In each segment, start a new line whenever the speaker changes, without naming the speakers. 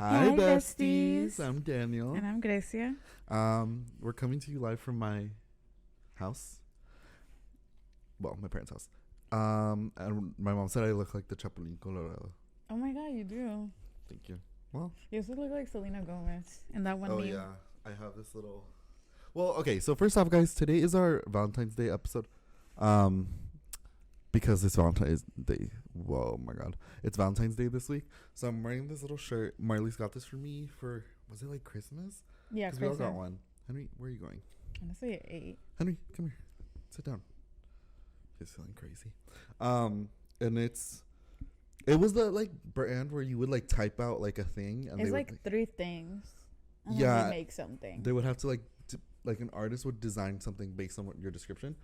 Hi,
Hi,
besties.
besties.
I'm Daniel.
And I'm Grecia.
We're coming to you live from my house. Well, my parents' house. And my mom said I look like the Chapulín Colorado.
Oh my god, you do.
Thank you. Well,
You also look like Selena Gomez in that one
oh
meme.
yeah, I have this little. Well, okay. So first off, guys, today is our Valentine's Day episode. Because it's Valentine's Day. Whoa, my God. It's Valentine's Day this week. So I'm wearing this little shirt. Marley's got this for me for, was it like Christmas?
Yeah,
Because we all got one. Henry, where are you going?
Honestly, at 8.
Henry, come here. Sit down. He's feeling crazy. And it was the like brand where you would like type out like a thing. And
It's
they
like
would,
3 things. And
Yeah.
then they make something.
they would have to like an artist would design something based on what your description.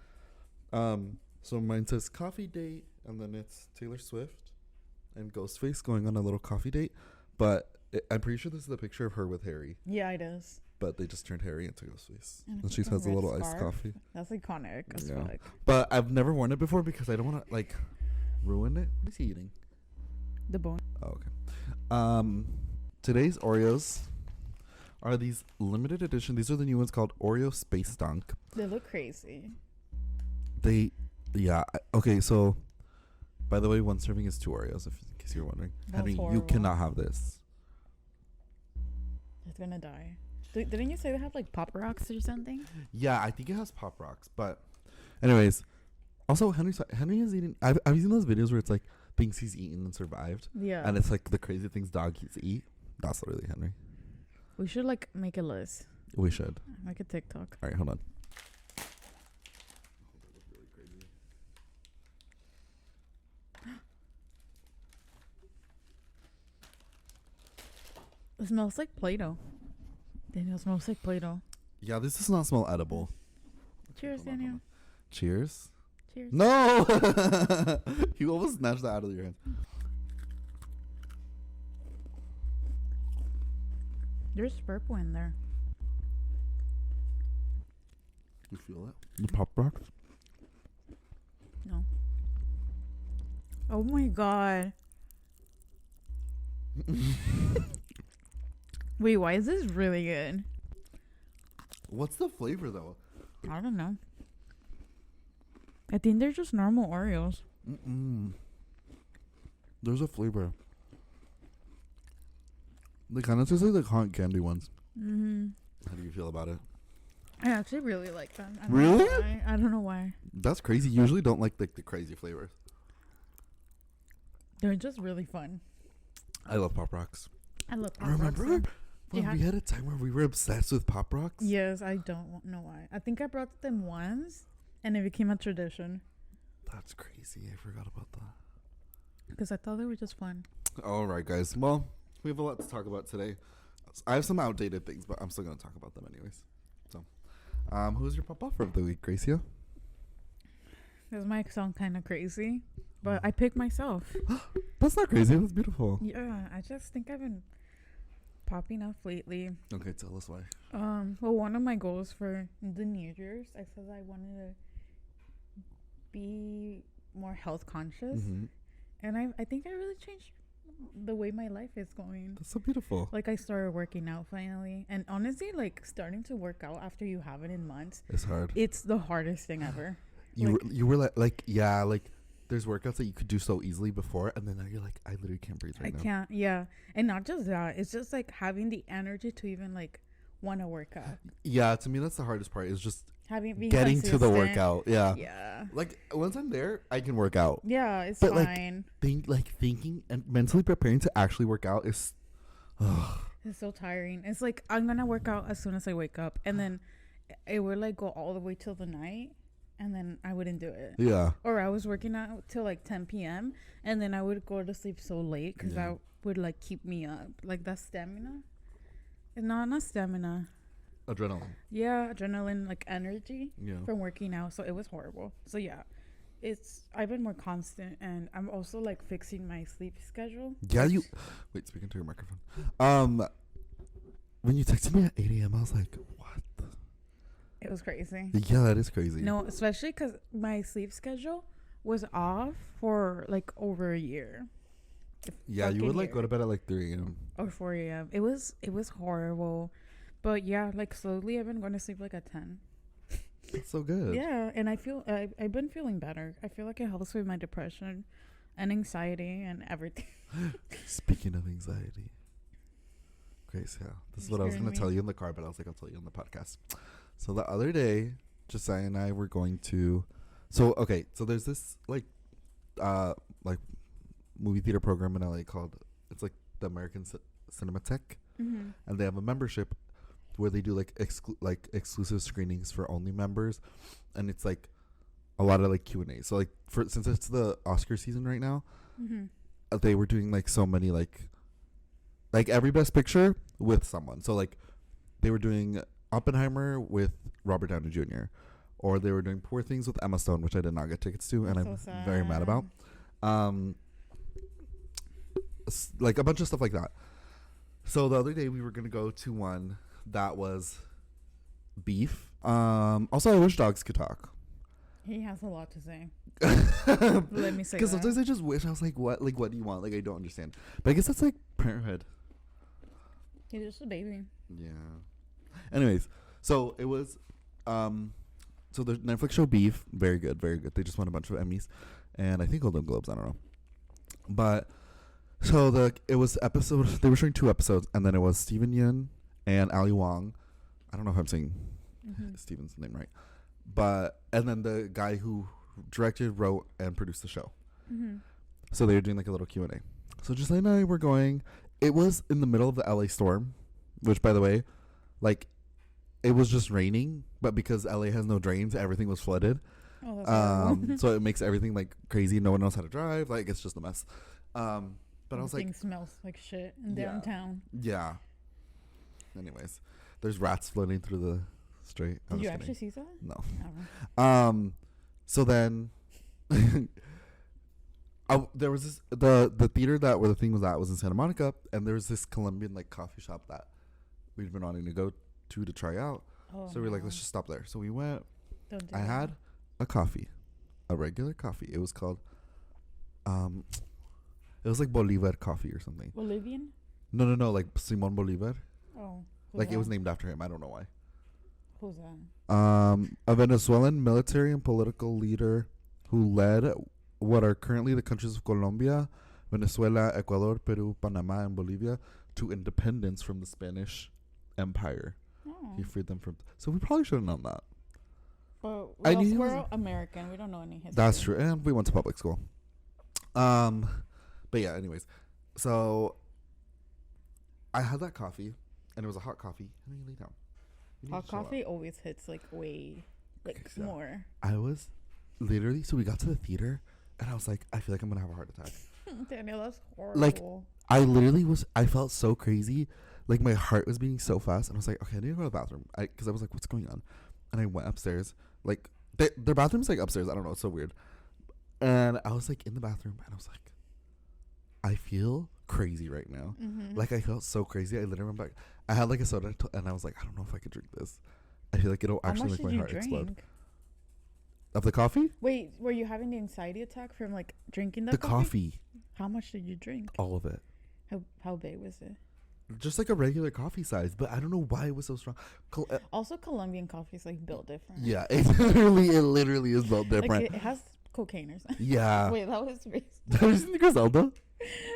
So mine says coffee date, and then it's Taylor Swift and Ghostface going on a little coffee date. But I'm pretty sure this is the picture of her with Harry.
Yeah, it is.
But they just turned Harry into Ghostface.
And
she
it's
has a
red
little iced
scarf.
coffee.
That's iconic as
Yeah.
fuck.
But I've never worn it before because I don't want to like ruin it. What is he eating?
The bone.
Oh, okay. Today's Oreos are these limited edition. These are the new ones called Oreo Space Dunk.
They look crazy.
Okay, so by the way, one serving is 2 Oreos, in case you're wondering.
That's
Henry, you
horrible.
cannot have this.
It's gonna die. Didn't you say they have like Pop Rocks or something?
Yeah, I think it has Pop Rocks, but anyways, also Henry is eating. I've seen those videos where it's like things he's eaten and survived,
Yeah.
and it's like the crazy things dogs eat. That's literally Henry.
We should like make a list.
We should.
Like a TikTok.
All right, hold on.
It smells like Play-Doh. Daniel, smells like Play-Doh.
Yeah, this does not smell edible.
Cheers,
Hold on, hold
Daniel.
on. Cheers.
Cheers.
No, you almost snatched that out of your hand.
There's purple in there.
You feel it? The Pop Rocks.
No. Oh my god. Wait, why is this really good?
What's the flavor though?
I don't know. I think they're just normal Oreos.
There's a flavor. They kind of taste like the cotton candy ones.
Mm-hmm.
How do you feel about it?
I actually really like them.
Really?
I don't know why.
That's crazy. You usually don't like the crazy flavors.
They're just really fun.
I love Pop Rocks.
I love Pop
Remember
Rocks.
when we had a time where we were obsessed with Pop Rocks?
Yes, I don't know why. I think I brought them once, and it became a tradition
That's crazy. I forgot about that.
because I thought they were just fun.
All right, guys. Well, we have a lot to talk about today. I have some outdated things, but I'm still going to talk about them anyways. So, who's your pop offer of the week, Gracia?
This might sound kind of crazy, but I picked myself.
That's not crazy. That's beautiful.
Yeah, I just think I've been popping up lately.
Okay, tell us why.
Well, one of my goals for the New Year's, I said I wanted to be more health conscious, and I think I really changed the way my life is going.
That's so beautiful.
Like, I started working out finally, and honestly, like, starting to work out after you haven't in months,
It's hard.
it's the hardest thing ever.
You were like there's workouts that you could do so easily before, and then now you're like, I literally can't breathe right now.
I can't. Yeah, and not just that. It's just like having the energy to even like want to work out.
Yeah, to me that's the hardest part. Is just
Being
getting to the
consistent.
workout. Yeah.
Yeah.
Like once I'm there, I can work out.
Yeah, it's
But, like,
fine.
Thinking and mentally preparing to actually work out is.
It's so tiring. It's like I'm gonna work out as soon as I wake up, and then it would like go all the way till the night, and then I wouldn't do it.
Yeah.
Or I was working out till like 10 p.m. and then I would go to sleep so late because that would like keep me up. Like that stamina. Not stamina.
Adrenaline.
Yeah, adrenaline, like energy
Yeah.
from working out. So it was horrible. So yeah, I've been more constant, and I'm also like fixing my sleep schedule.
Yeah, wait, speaking to your microphone. When you texted me at 8 a.m., I was like, what?
It was crazy.
Yeah, that is crazy.
No, especially because my sleep schedule was off for like over a year.
Yeah, you would like go to bed at like 3 a.m.
or 4 a.m. It was horrible, but yeah, like slowly I've been going to sleep like at 10.
That's so good.
Yeah, and I've been feeling better. I feel like it helps with my depression and anxiety and everything.
Speaking of anxiety, Grace, yeah, this is what I was going to tell you in the car, but I was like, I'll tell you on the podcast. So the other day, Josiah and I were going to, so there's this like movie theater program in LA called, it's like the American Cinematheque, and they have a membership where they do like exclusive screenings for only members, and it's like a lot of like Q&A. So like since it's the Oscar season right now, they were doing like so many like every best picture with someone. So like they were doing Oppenheimer with Robert Downey Jr., or they were doing Poor Things with Emma Stone, which I did not get tickets to, and I'm very mad about. Like a bunch of stuff like that. So the other day we were gonna go to one that was Beef. Also, I wish dogs could talk.
He has a lot to say. Let me say that.
Because sometimes I just wish, I was like, what do you want? Like, I don't understand. But I guess that's like parenthood.
He's just a baby.
Yeah. Anyways, so it was, so the Netflix show Beef, very good, very good. They just won a bunch of Emmys, and I think Golden Globes, I don't know. But so it was episode. They were showing 2 episodes, and then it was Steven Yeun and Ali Wong. I don't know if I'm saying Steven's name right, but and then the guy who directed, wrote, and produced the show. So they were doing like a little Q&A. So Josiah and I were going. It was in the middle of the LA storm, which, by the way, like, it was just raining, but because LA has no drains, everything was flooded. So it makes everything like crazy. No one knows how to drive. Like, it's just a mess. But I was like,
smells like shit in downtown.
Yeah. Anyways, there's rats floating through the street.
Did you actually see that?
No.
Never.
So then, there was this the theater that where the thing was at was in Santa Monica, and there was this Colombian like coffee shop that we'd been wanting to go to try out. So we were like, let's just stop there. So we went. I had a coffee, a regular coffee. It was called, it was like Bolivar coffee or something.
Bolivian?
No, like Simon Bolivar.
Oh.
Like it was named after him. I don't know why.
Who's that?
A Venezuelan military and political leader who led what are currently the countries of Colombia, Venezuela, Ecuador, Peru, Panama, and Bolivia to independence from the Spanish Empire.
Oh.
He freed them from. So we probably should have known that.
But we're American. We don't know any history.
That's true, and we went to public school. But yeah. Anyways, so I had that coffee, and it was a hot coffee, and then you lay down.
Hot coffee always hits like way more.
I was literally, so we got to the theater, and I was like, I feel like I'm gonna have a heart attack.
Daniel, that's horrible.
Like, I literally I felt so crazy. Like, my heart was beating so fast, and I was like, okay, I need to go to the bathroom. Because I was like, what's going on? And I went upstairs. Like, their bathroom's like upstairs. I don't know. It's so weird. And I was like in the bathroom, and I was like, I feel crazy right now. Like, I felt so crazy. I literally went back. I had like a soda, and I was like, I don't know if I could drink this. I feel like it'll actually make my heart explode. Of the coffee?
Wait, were you having the anxiety attack from like drinking
the coffee?
How much did you drink?
All of it.
How big was it?
Just like a regular coffee size, but I don't know why it was so strong.
Also, Colombian coffee is like built different.
Yeah, it literally is built different.
Like, it has cocaine or something.
Yeah.
Wait, that was crazy.
Have you seen the Griselda?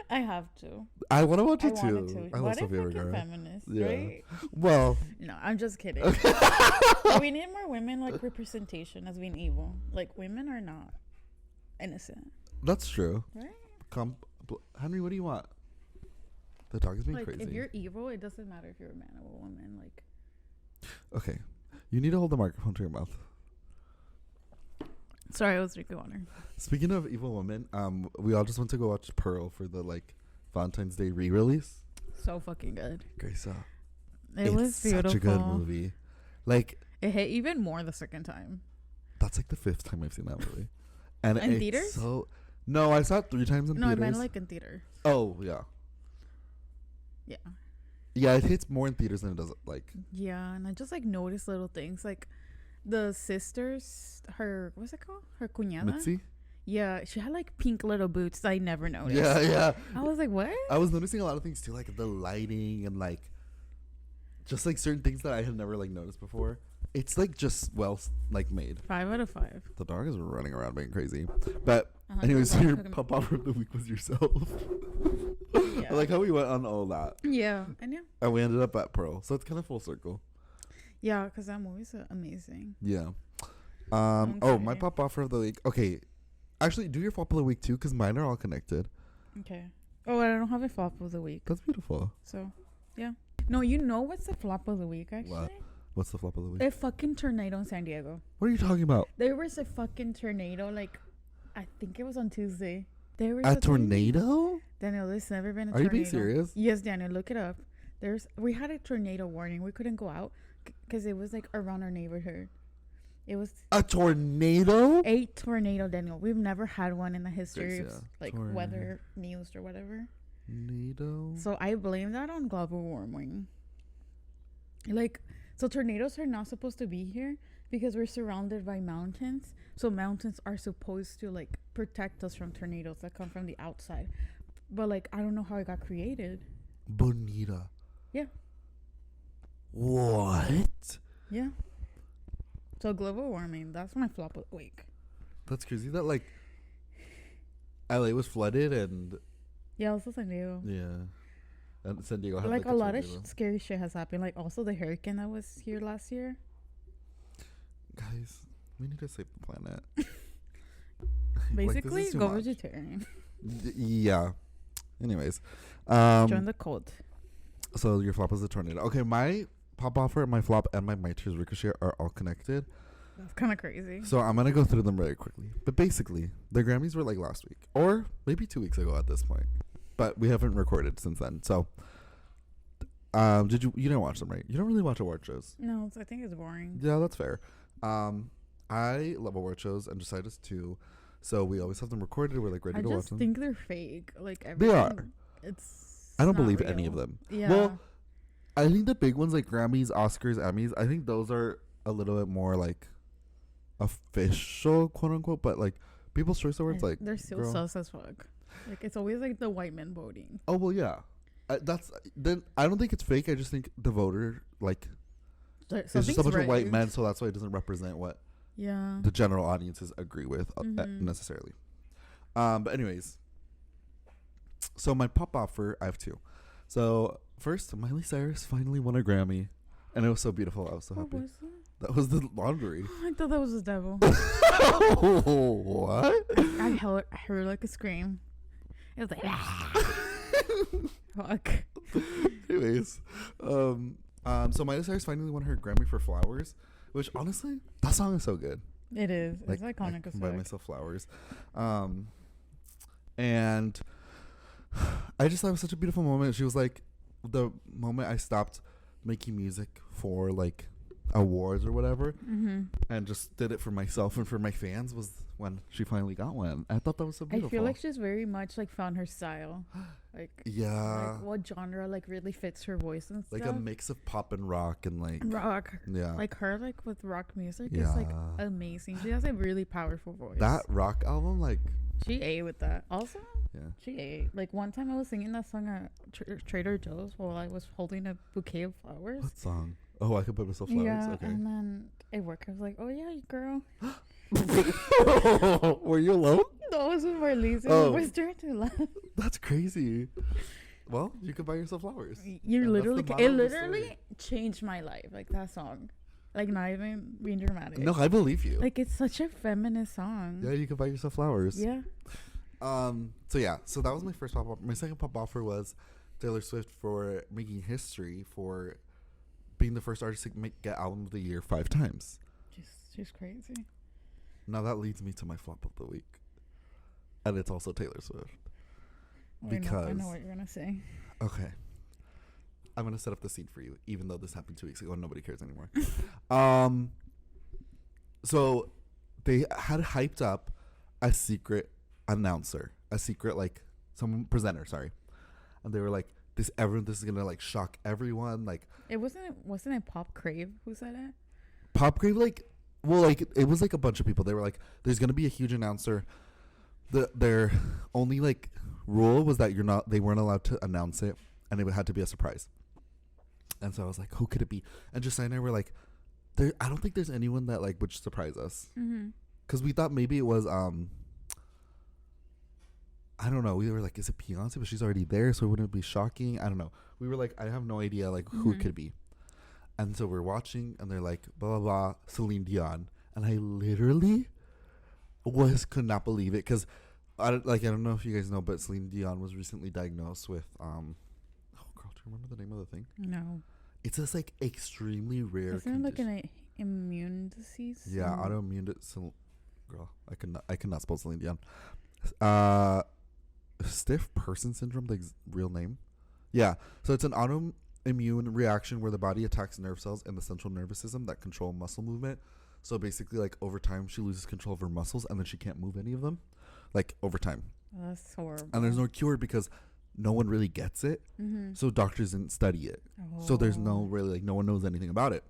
I have to.
I want to watch it too. I love Sofia Vergara.
Feminist,
yeah.
right?
Well.
No, I'm just kidding. We need more women like representation as being evil. Like, women are not innocent.
That's true.
Right?
Henry, what do you want? The dog is being
like,
crazy.
If you're evil, it doesn't matter if you're a man or a woman. Like.
Okay, you need to hold the microphone to your mouth.
Sorry, I was drinking water.
Speaking of evil women, we all just went to go watch Pearl for the like Valentine's Day re-release.
So fucking good.
Gracia.
It was beautiful.
Such a good movie. Like,
it hit even more the second time.
That's like the 5th time I've seen that movie. And
in theaters?
No, I saw it 3 times in theaters.
No, I meant like in theaters.
Oh, yeah.
Yeah.
Yeah, it hits more in theaters than it does like.
Yeah, and I just like noticed little things like the sisters, what's it called? Her cuñada.
Mitzi?
Yeah, she had like pink little boots I never noticed.
Yeah.
I was like, what?
I was noticing a lot of things too, like the lighting and like just like certain things that I had never like noticed before. It's like just like made.
5 out of 5.
The dog is running around being crazy. But
Uh-huh,
anyways,
the
your
dog
pop off of the week was yourself.
Yeah.
I like how we went on all that.
Yeah, and
And we ended up at Pearl. So it's kind of full circle.
yeah, because that movie's amazing.
Yeah. Oh, my
Okay.
pop offer of the week. Okay. Actually, do your flop of the week too, because mine are all connected.
Okay. Oh, I don't have a flop of the week.
That's beautiful.
So, yeah. No, you know what's the flop of the week, actually?
What? What's the flop of the week?
A fucking tornado in San Diego.
What are you talking about?
There was a fucking tornado, like, I think it was on Tuesday. There was
A tornado?
Daniel, there's never been a
Are
tornado.
you being serious?
Yes, Daniel, look it up. We had a tornado warning. We couldn't go out because it was like around our neighborhood. It was
A tornado?
a tornado, Daniel. We've never had one in the history of
Grecia.
like
Tornado.
weather news or whatever.
Tornado?
So I blame that on global warming. Like, so tornadoes are not supposed to be here because we're surrounded by mountains. So mountains are supposed to like protect us from tornadoes that come from the outside. But like, I don't know how it got created.
Bonita.
Yeah.
What?
Yeah. So global warming, that's my flop of the week.
That's crazy that like LA was flooded and
Yeah, also San Diego.
yeah. And San Diego had
Like a lot of
tornado.
scary shit has happened. Like also the hurricane that was here last year.
Guys, we need to save the planet.
Basically,
this is too
go
much.
vegetarian.
Yeah. Anyways,
Join the cult.
so your flop is a tornado. Okay, my pop offer, my flop, and my tears ricochet are all connected.
That's kind of crazy.
So I'm gonna go through them really quickly. But basically, the Grammys were like last week, or maybe 2 weeks ago at this point. But we haven't recorded since then. So, you didn't watch them, right? You don't really watch award shows.
No, I think it's boring.
Yeah, that's fair. I love award shows, and Josiah does too. So we always have them recorded. We're like ready
I
to watch
just
them.
think they're fake. Like
They
everything,
are.
It's.
I don't
not
believe any of
real.
them.
Yeah.
Well, I think the big ones like Grammys, Oscars, Emmys, I think those are a little bit more like official, quote unquote. But like People's Choice Awards, like
they're still
girl.
sus as fuck. Like it's always like the white men voting.
Oh well, yeah. That's then. I don't think it's fake. I just think the voter like it's just a bunch of white men, so that's why it doesn't represent what
Yeah.
the general audiences agree with
Mhm.
necessarily. But anyways, so my pop offer, I have two. So first, Miley Cyrus finally won a Grammy, and it was so beautiful. I was so
What
happy.
was that?
That was the laundry.
I thought that was the devil.
What?
I heard like a scream. It was like fuck.
Anyways, so Miley Cyrus finally won her Grammy for Flowers, which honestly, that song is so good.
It is. It's
Like,
iconic
I
as
can buy
fuck.
myself flowers. And I just thought it was such a beautiful moment. She was like, the moment I stopped making music for like awards or whatever,
Mm-hmm.
and just did it for myself and for my fans was when she finally got one. I thought that was so
I
beautiful.
feel like she's very much like found her style. Like,
yeah,
like what genre like really fits her voice and
like
stuff.
a mix of pop and rock and like
Rock.
yeah,
Like her like with rock music is like
Yeah.
amazing. She has a really powerful voice.
that rock album, like
She ate with that. Also,
yeah.
she ate. Like one time I was singing that song at Trader Joe's while I was holding a bouquet of flowers.
What song? Oh, I could put myself flowers.
Yeah,
Okay.
and then at work I was like, "Oh yeah, girl."
Were you alone?
No, it was with Marlise.
Oh.
We was starting to laugh.
That's crazy. Well, you could buy yourself flowers.
You
And that's
literally,
the moral
it
of the
literally
story.
changed my life. Like that song, like not even being dramatic.
No, I believe you.
Like it's such a feminist song.
Yeah, you could buy yourself flowers.
Yeah.
So yeah, so that was my first pop offer. My second pop offer was Taylor Swift for making history for being the first artist to get album of the year 5 times.
She's crazy.
Now that leads me to my flop of the week, and it's also Taylor Swift.
I know
Because
what you're gonna say.
okay, I'm gonna set up the scene for you, even though this happened 2 weeks ago and nobody cares anymore. So they had hyped up a secret announcer, a secret like some presenter, sorry, and they were like, this is gonna like shock everyone. Like
It wasn't it Pop Crave who said it?
Popgrave, like, well, like it was like a bunch of people. They were like, there's gonna be a huge announcer their only like rule was that they weren't allowed to announce it, and it had to be a surprise. And so I was like, who could it be? And Josiah and I were like, I don't think there's anyone that like would surprise us, because we thought maybe it was I don't know. We were like, is it Beyonce? But she's already there, so it wouldn't be shocking. I don't know. We were like, I have no idea like who it could be. And so we're watching, and they're like, blah, blah, blah, Celine Dion. And I literally could not believe it, because I don't know if you guys know, but Celine Dion was recently diagnosed with, oh, girl, do you remember the name of the thing?
No.
It's this, like, extremely rare
Isn't it like an immune disease?
Yeah, autoimmune girl, I could not spell Celine Dion. Stiff person syndrome, the real name. Yeah, so it's an autoimmune reaction where the body attacks nerve cells in the central nervous system that control muscle movement. So basically, like, over time, she loses control of her muscles, and then she can't move any of them, like, over time.
That's horrible.
And there's no cure because no one really gets it. So doctors didn't study it. So there's no really, like, no one knows anything about it.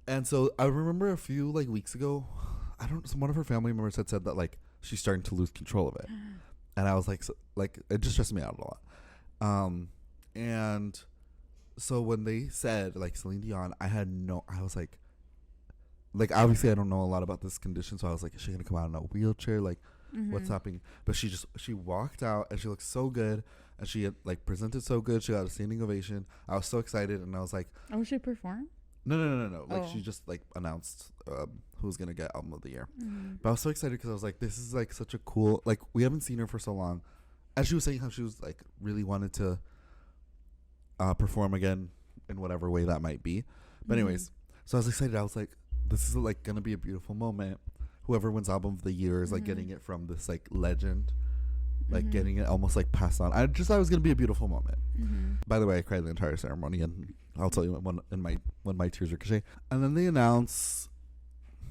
And so I remember a few, like, weeks ago, one of her family members had said that, like, she's starting to lose control of it. And I was like, it just stressed me out a lot. And so when they said, like, Celine Dion, I was like, obviously I don't know a lot about this condition. So I was like, is she going to come out in a wheelchair? Like, what's happening? But she walked out, and she looked so good. And she had, like, presented so good. She got a standing ovation. I was so excited. And I was like,
oh, she performed?
No. Like, she just, like, announced who's going to get album of the year. But I was so excited because I was like, this is, like, such a cool, like, we haven't seen her for so long. And she was saying how she was, like, really wanted to perform again in whatever way that might be. But anyways, so I was excited. I was like, this is, like, going to be a beautiful moment. Whoever wins album of the year is, like, getting it from this, like, legend. Like, getting it almost, like, passed on. I just thought it was going to be a beautiful moment. By the way, I cried the entire ceremony, and I'll tell you when my tears ricochet. And then they announce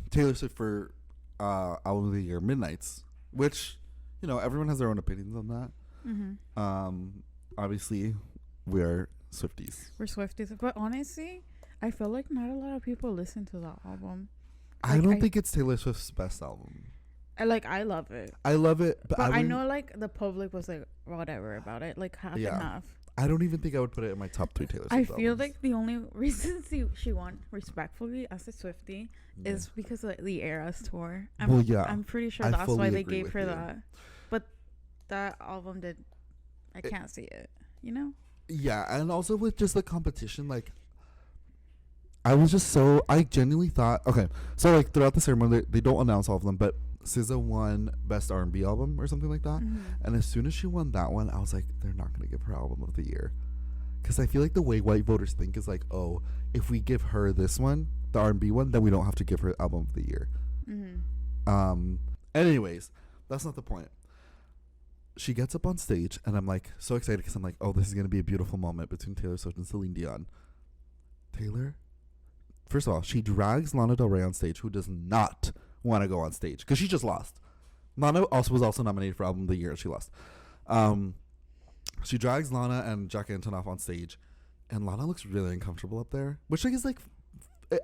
Taylor Swift for album of the year, Midnights, which, you know, everyone has their own opinions on that. Obviously, we're Swifties.
We're Swifties. But honestly, I feel like not a lot of people listen to that album.
Like, I don't think it's Taylor Swift's best album.
I love it.
I love it, but
I know, like, the public was like whatever about it, like half and half.
I don't even think I would put it in my top 3 Taylor Swift
I feel
albums.
like the only reason she won respectfully as a Swiftie is because of the Eras tour. I'm pretty sure that's why they gave her that. But that album I can't see it, you know? Yeah,
and also with just the competition, like, I genuinely thought, okay, so, like, throughout the ceremony, they don't announce all of them, but SZA won Best R&B Album or something like that. And as soon as she won that one, I was like, they're not going to give her Album of the Year. Because I feel like the way white voters think is like, oh, if we give her this one, the R&B one, then we don't have to give her Album of the Year. Anyways, that's not the point. She gets up on stage, and I'm like so excited because I'm like, oh, this is going to be a beautiful moment between Taylor Swift and Celine Dion. Taylor, first of all, she drags Lana Del Rey on stage, who does not want to go on stage because she just lost. Lana was also nominated for Album of the Year. She lost. She drags Lana and Jack Antonoff on stage, and Lana looks really uncomfortable up there, which I guess, like,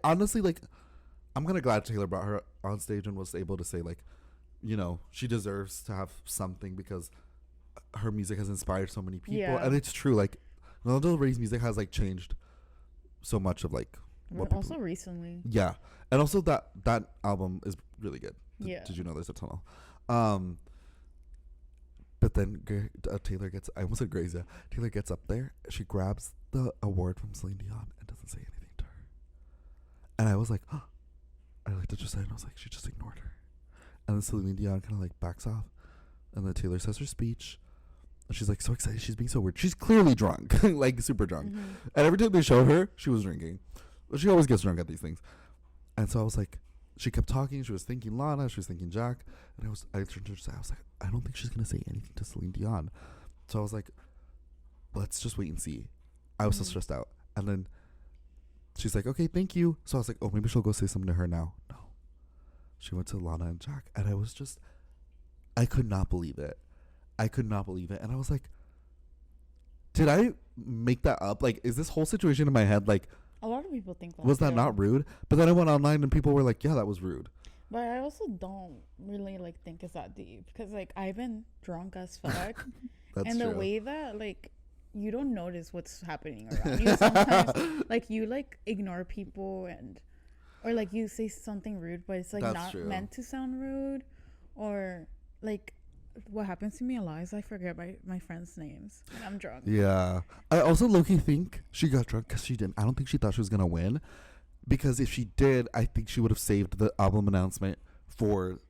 honestly, like, I'm kind of glad Taylor brought her on stage and was able to say, like, you know, she deserves to have something because her music has inspired so many people. And it's true, like, Lana Del Rey's music has, like, changed so much of, like, what
also recently.
Yeah. And also that album is really good. Did you know there's a tunnel? But then Taylor gets, I almost said Grecia. Taylor gets up there. She grabs the award from Celine Dion and doesn't say anything to her. And I was like, oh. I looked at Josiah and I was like, she just ignored her. And then Celine Dion kind of, like, backs off. And then Taylor says her speech. And she's, like, so excited. She's being so weird. She's clearly drunk. Like, super drunk. And every time they show her, she was drinking. But she always gets drunk at these things. And so I was like, she kept talking. She was thinking Lana. She was thinking Jack. And I turned to her and I was like, I don't think she's going to say anything to Celine Dion. So I was like, let's just wait and see. I was so stressed out. And then she's like, okay, thank you. So I was like, oh, maybe she'll go say something to her now. No. She went to Lana and Jack. And I was just, I could not believe it. And I was like, did I make that up? Like, is this whole situation in my head, like,
a lot of people think that.
Was that not rude? But then I went online and people were like, yeah, that was rude.
But I also don't really like think it's that deep because like I've been drunk as fuck,
That's
and the
true.
way that like you don't notice what's happening around you sometimes. Like you like ignore people and or like you say something rude, but it's like
That's
not
true.
meant to sound rude, or like what happens to me a lot is I forget my friends' names when I'm drunk.
Yeah. I also low-key think she got drunk because she didn't. I don't think she thought she was going to win. Because if she did, I think she would have saved the album announcement for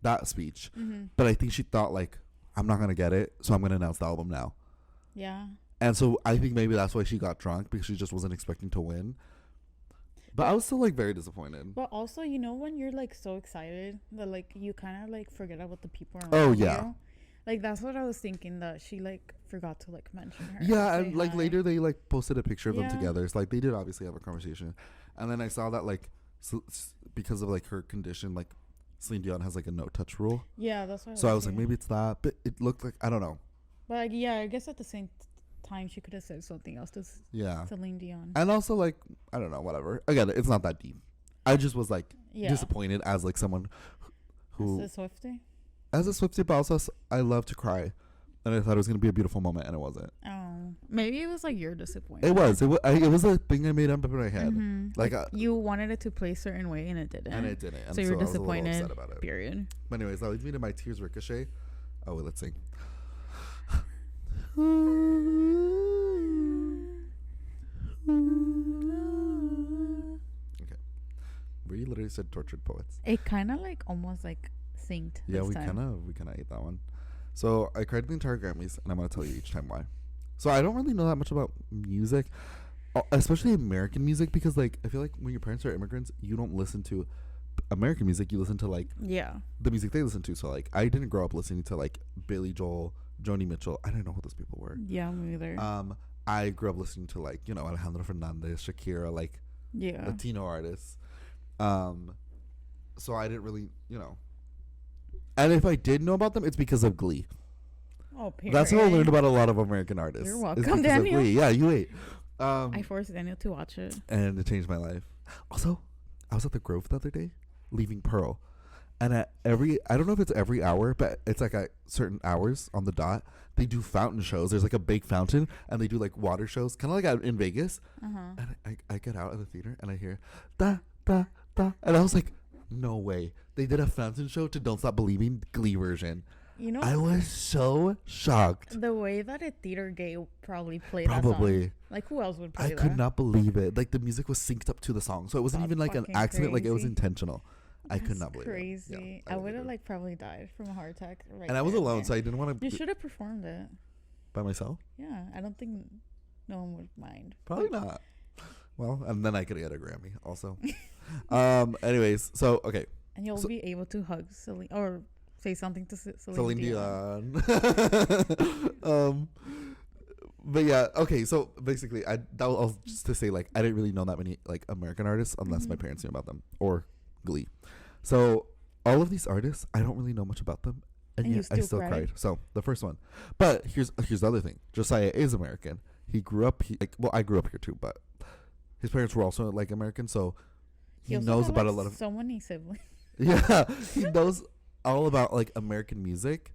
that speech.
Mm-hmm.
But I think she thought, like, I'm not going to get it, so I'm going to announce the album now.
Yeah.
And so I think maybe that's why she got drunk, because she just wasn't expecting to win. But I was still, like, very disappointed.
But also, you know, when you're like so excited that like you kind of like forget about the people around
Oh, yeah.
you. Like that's what I was thinking, that she like forgot to like mention her.
Yeah,
say
and like
hi.
later they like posted a picture of them
Yeah.
together. It's like they did obviously have a conversation. And then I saw that like because of like her condition, like Celine Dion has like a no touch rule.
Yeah, that's what.
So I was like, maybe it's that, but it looked like, I don't know.
But like, yeah, I guess at the same time she could have said something else to
Yeah.
Celine Dion.
And also like, I don't know, whatever. Again, it's not that deep. I just was like
Yeah.
disappointed as like someone who
As a Swiftie.
as a Swiftie, but also I love to cry. And I thought it was gonna be a beautiful moment, and it wasn't.
Oh, maybe it was like your disappointment.
It was. It was a thing I made up in my head.
Mm-hmm.
Like,
you wanted it to play a certain way and it didn't.
and it didn't. And
so you were
I was a little
disappointed.
upset about it.
Period.
But anyways, that leads me to my Tears Ricochet. Oh wait, let's sing. Okay. We literally said tortured poets.
It kind of like almost like synced.
Yeah,
this
we
time.
kind of ate that one. So I cried the entire Grammys, and I'm gonna tell you each time why. So I don't really know that much about music, especially American music, because like I feel like when your parents are immigrants, you don't listen to American music. You listen to like
Yeah.
the music they listen to. So like I didn't grow up listening to like Billy Joel, Joni Mitchell. I didn't know who those people were.
Yeah, me either.
I grew up listening to like, you know, Alejandro Fernandez, Shakira, like
yeah.
Latino artists. So I didn't really, you know. And if I did know about them, it's because of Glee.
Oh, period.
That's how I learned about a lot of American artists.
You're
is
welcome,
because of
Daniel.
Glee. Yeah, you ate.
I forced Daniel to watch it.
And it changed my life. Also, I was at the Grove the other day, leaving Pearl. And at I don't know if it's every hour, but it's like at certain hours on the dot, they do fountain shows. There's like a big fountain, and they do like water shows, kind of like out in Vegas. And I get out of the theater, and I hear, da, da, da. And I was like, no way. They did a fountain show to Don't Stop Believing Glee version.
You know,
I was so shocked.
the way that a theater gay probably played
Probably.
that song. Like, who else would play
I
that?
could not believe it. Like, the music was synced up to the song. So it wasn't
That's
even like an
fucking
accident. Like, it was
crazy.
intentional. I could
That's
not believe
crazy.
it.
I would have like probably died from a heart attack. Right
And I was
there,
alone,
man.
so I didn't want
You
to
should have performed it.
by myself.
Yeah, I don't think no one would mind.
Probably not. Well, and then I could get a Grammy also. Anyways, so okay,
And you'll
So-
be able to hug Celine or say something to Celine
Celine
Dion.
Dion. But yeah, okay. So basically, that was just to say, like, I didn't really know that many like American artists unless my
Mhm.
parents knew about them or Glee. So all of these artists, I don't really know much about them, and
And you
yet I
still
still
cried?
cried. So the first one, but here's the other thing. Josiah is American. He grew up. I grew up here too, but his parents were also like American, so he
also
knows
had,
about
like,
a lot of.
so many siblings.
Yeah, he knows all about like American music,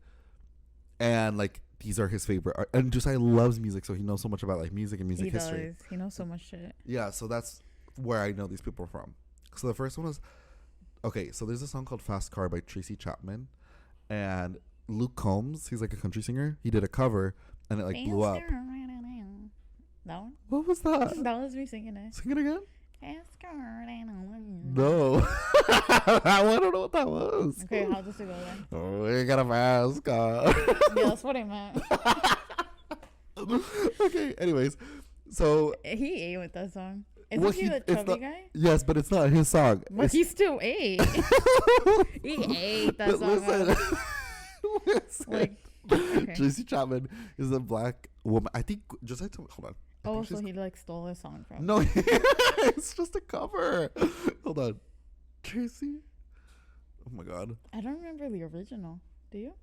and like these are his favorite. And Josiah loves music, so he knows so much about like music and music
He
history.
does. He knows so much shit.
Yeah, so that's where I know these people from. So the first one was, okay, so there's a song called Fast Car by Tracy Chapman, and Luke Combs, he's like a country singer. He did a cover, and it like blew up.
That one?
What was that?
That was me singing it.
Sing it again?
Okay,
No. I don't know what that was.
how does it go then?
Oh, we got a fast car.
Yeah, that's what I meant.
Okay, anyways. So,
He ate with that song. Isn't
Well,
he
he-
the
it's
chubby
not-
guy?
yes, but it's not his song.
But
It's-
he still ate. He ate that
But
song.
listen,
up.
listen.
Like, okay.
Tracy Chapman is a black woman. I think, just hold on. I
Oh,
think
so
she's-
he like stole a song from.
No, it's just a cover. Hold on. Tracy? Oh my god.
I don't remember the original. Do you?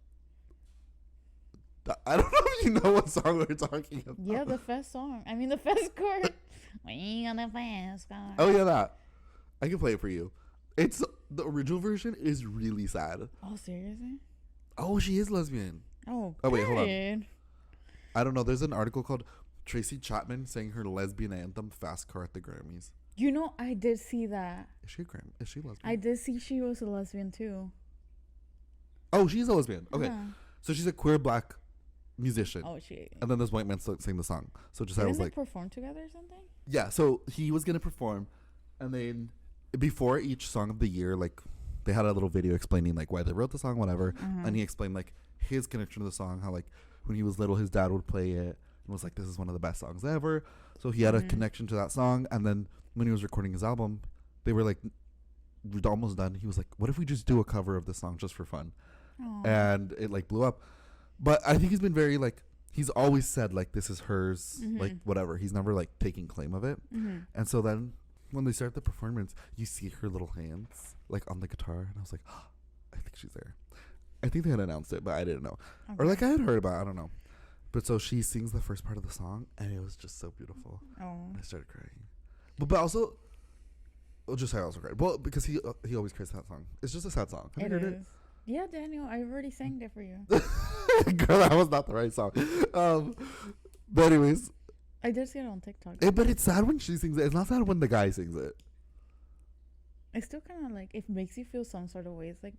I don't know if you know what song we're talking about.
Yeah, the fast song. I mean, the fast chord. We on the fast car.
Oh, yeah, that. I can play it for you. It's the original version is really sad.
Oh, seriously?
Oh, she is lesbian.
Oh,
Oh, wait, hold on.
period.
I don't know. There's an article called Tracy Chapman sang her lesbian anthem "Fast Car" at the Grammys.
You know, I did see that.
Is she a Grammy? Is she lesbian?
I did see she was a lesbian too.
Oh, she's a lesbian. Okay,
Yeah.
so she's a queer black musician.
Oh, she.
And then this white man sang the song. So just I
Didn't
was
they
like,
perform together or something?
yeah. So he was gonna perform, and then before each song of the year, like they had a little video explaining like why they wrote the song, whatever. And he explained like his connection to the song, how like when he was little, his dad would play it and was like, "This is one of the best songs ever." So he had a connection to that song, and then when he was recording his album, they were like, we're almost done. He was like, "What if we just do a cover of this song just for fun?"
Aww.
And it like blew up. But I think he's been very like, he's always said like this is hers, like whatever. He's never like taking claim of it. And so then when they start the performance, you see her little hands like on the guitar, and I was like, oh, I think she's there. I think they had announced it, but I didn't know, or like I had heard about it, I don't know. But so she sings the first part of the song, and it was just so beautiful.
Oh.
I started crying, but also, well, just I also cried. Well, because he always cries that song. It's just a sad song. Have you heard it?
Yeah, Daniel, I already sang it for you.
Girl, that was not the right song. But anyways,
I did see it on TikTok.
but it's sad when she sings it. It's not sad when the guy sings it.
It's still kind of like, it makes you feel some sort of way. It's like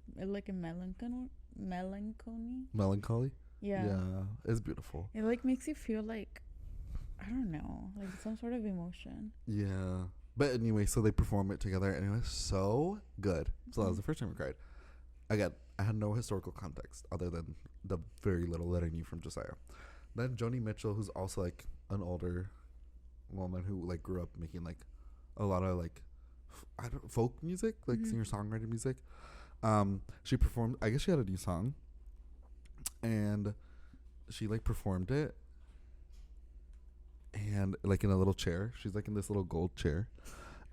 a melancholy.
Melancholy.
Yeah.
Yeah, it's beautiful.
It like makes you feel like, I don't know, like some sort of emotion.
Yeah. But anyway, so they perform it together, and it was so good. So that was the first time I cried. Again, I had no historical context other than the very little that I knew from Josiah. Then Joni Mitchell, who's also like an older woman who like grew up making like a lot of like folk music, like singer-songwriter music. She performed, I guess she had a new song, and she like performed it, and like in a little chair. She's like in this little gold chair,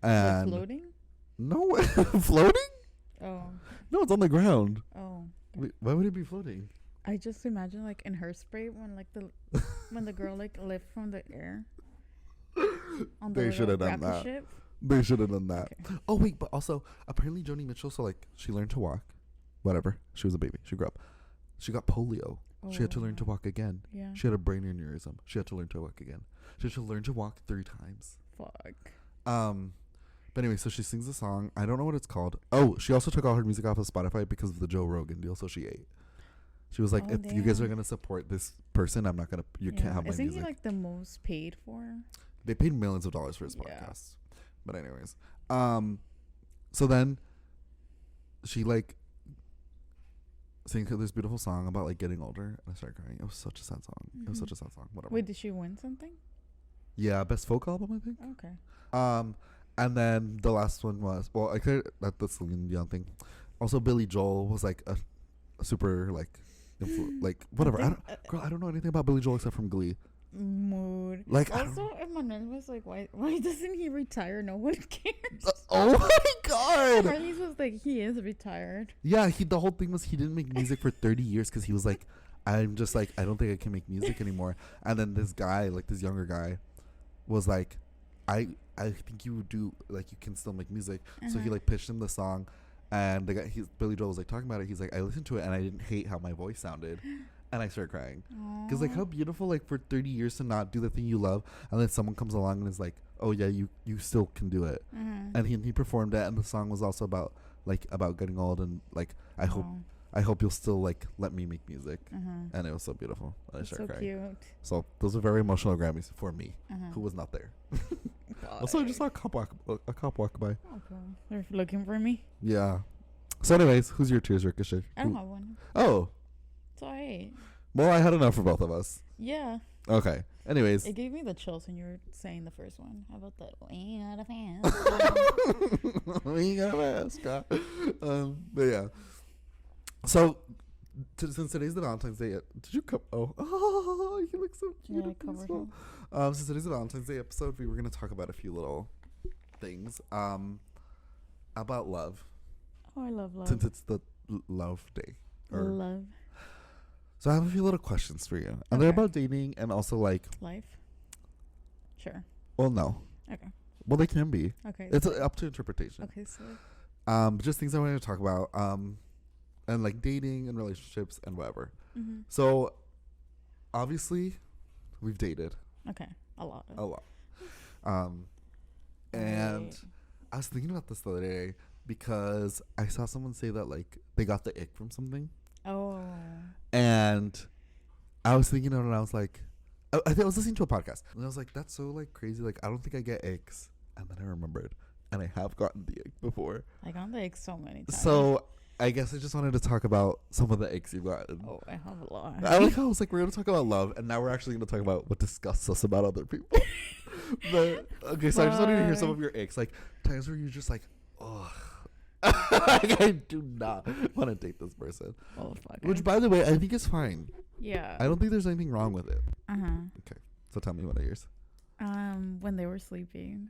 and
floating?
No, floating?
Oh.
No, it's on the ground.
Oh.
Wait, why would it be floating?
I just imagine like in Hairspray when like when the girl like lifts from the air. On the
They should have done that.
ship.
They should have done that.
Okay.
Oh wait, but also apparently Joni Mitchell, so like she learned to walk, whatever. She was a baby. She grew up. She got polio. She had to learn to walk again.
Yeah.
She had a brain aneurysm. She had to learn to walk again. She had to learn to walk 3 times.
Fuck.
But anyway, so she sings the song. I don't know what it's called. Oh, she also took all her music off of Spotify because of the Joe Rogan deal. So she ate. She was like,
Oh,
if you guys are
damn.
gonna support this person, I'm not gonna. You can't have my
Isn't
music.
he like the most paid for?
They paid millions of dollars for his
Yeah.
podcast. But anyways, so then she like sang this beautiful song about like getting older, and I started crying. It was such a sad song. It was such a sad song. Whatever.
Wait, did she win something?
Yeah, best folk album, I think.
Okay.
And then the last one was, well, I could at the Celine Dion thing. Also, Billy Joel was like a super like, like whatever. I don't know anything about Billy Joel except from Glee.
Mood.
Like
Also, Emmanuel was like, why doesn't he retire? No one cares.
Oh my god.
Marley's was like, he is retired.
Yeah, the whole thing was he didn't make music for 30 years because he was like, I'm just like, I don't think I can make music anymore. And then this guy, like this younger guy, was like, I think you do, like, you can still make music. So he like pitched him the song, and the guy, Billy Joel was like talking about it. He's like, I listened to it and I didn't hate how my voice sounded, and I started crying because like how beautiful, like for 30 years to not do the thing you love, and then someone comes along and is like, oh yeah, you still can do it. And he performed it, and the song was also about getting old, and like I hope you'll still like let me make music. And it was so beautiful. And I started crying.
Cute.
So those are very emotional Grammys for me, who was not there. Also, I just saw a cop walk by.
Okay. They're looking for me.
Yeah. So anyways, who's your tears, Ricochet?
I don't have one.
Oh.
Sorry.
Well, I had enough for both of us.
Yeah.
Okay. Anyways.
It gave me the chills when you were saying the first one. How about that? We got a fan.
We got a mascot. But yeah. So, since today's the Valentine's Day, did you come? Oh, you look so cute.
Yeah, I covered him.
Since today's the Valentine's Day episode, we were going to talk about a few little things about love.
Oh, I love love.
Since it's the love day.
Love.
So I have a few little questions for you. And they're about dating and also like...
Life? Sure.
Well, no.
Okay.
Well, they can be.
Okay.
It's up to interpretation.
Okay, so...
Just things I wanted to talk about. And like dating and relationships and whatever.
Mm-hmm.
So obviously we've dated
Okay, a lot.
a lot. And
Right.
I was thinking about this the other day because I saw someone say that like they got the ick from something.
Oh.
And I was thinking of it and I was like, I think I was listening to a podcast and I was like, that's so like crazy. Like, I don't think I get icks. And then I remembered, and I have gotten the ick before.
I got the ick so many times.
So I guess I just wanted to talk about some of the icks you've gotten.
Oh, I have a lot.
I like how I was like, we're going to talk about love, and now we're actually going to talk about what disgusts us about other people. But, okay, so I just wanted to hear some of your icks. Like, times where you're just like, ugh. Like, I do not want to date this person.
Oh, fuck.
Which, by the way, I think is fine.
Yeah.
I don't think there's anything wrong with it.
Uh-huh.
Okay, so tell me what are yours.
When they were sleeping.